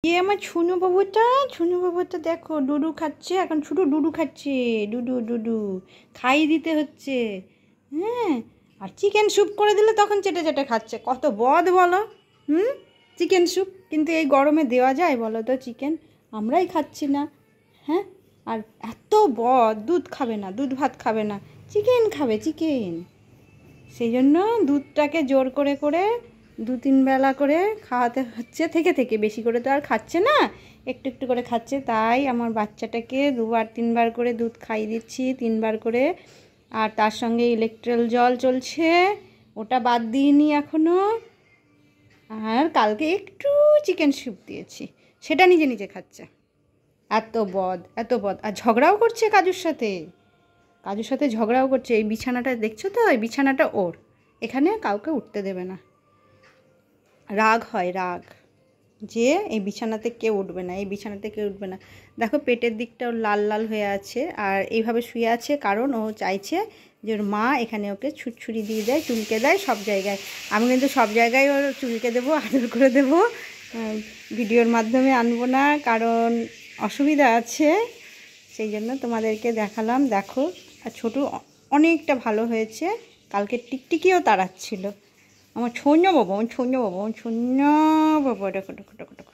এ আমার ছুনু বাবুটা দেখো ডুডু খাচ্ছে, এখন শুধু ডুডু খাচ্ছে, ডুডু ডুডু খাই দিতে হচ্ছে। হ্যাঁ, আর চিকেন স্যুপ করে দিলে তখন চেটে চেটে খাচ্ছে। কত বদ বলো। চিকেন স্যুপ কিন্তু এই গরমে দেওয়া যায় বলো তো চিকেন? আমরাই খাচ্ছি না। হ্যাঁ, আর এত বদ, দুধ খাবে না, দুধ ভাত খাবে না, চিকেন খাবে চিকেন। সেই জন্য দুধটাকে জোর করে করে 2-3 বেলা করে খাওয়াতে হচ্ছে, থেকে থেকে বেশি করে তো আর খাচ্ছে না, একটু একটু করে খাচ্ছে। তাই আমার বাচ্চাটাকে 2-3 বার করে দুধ খাইয়ে দিচ্ছি, 3 বার করে। আর তার সঙ্গে ইলেকট্রল জল চলছে, ওটা বাদ দিইনি এখনও। আর কালকে একটু চিকেন স্যুপ দিয়েছি, সেটা নিজে নিজে খাচ্ছে। এত বদ, এত বদ। আর ঝগড়াও করছে কাজুর সাথে, কাজুর সাথে ঝগড়াও করছে। এই বিছানাটা দেখছো তো, এই বিছানাটা ওর, এখানে কাউকে উঠতে দেবে না। রাগ হয়, রাগ, যে এই বিছানাতে কেউ উঠবে না, এই বিছানাতে কেউ উঠবে না। দেখো পেটের দিকটা ওর লাল লাল হয়ে আছে, আর এইভাবে শুয়ে আছে কারণ ও চাইছে যে ওর মা এখানে ওকে ছুটছুরি দিয়ে দেয়, চুলকে দেয় সব জায়গায়। আমি কিন্তু সব জায়গায় ওর চুলকে দেবো, আদর করে দেবো, ভিডিওর মাধ্যমে আনবো না, কারণ অসুবিধা আছে। সেই জন্য তোমাদেরকে দেখালাম। দেখো, আর ছোটু অনেকটা ভালো হয়েছে। কালকে টিকটিকিও তাড়াচ্ছিল। আমার ছোন্য বাবা, আমার ছোন্য বাবা, আমার ছোন্য বাবা, দেখো দেখো দেখো দেখো।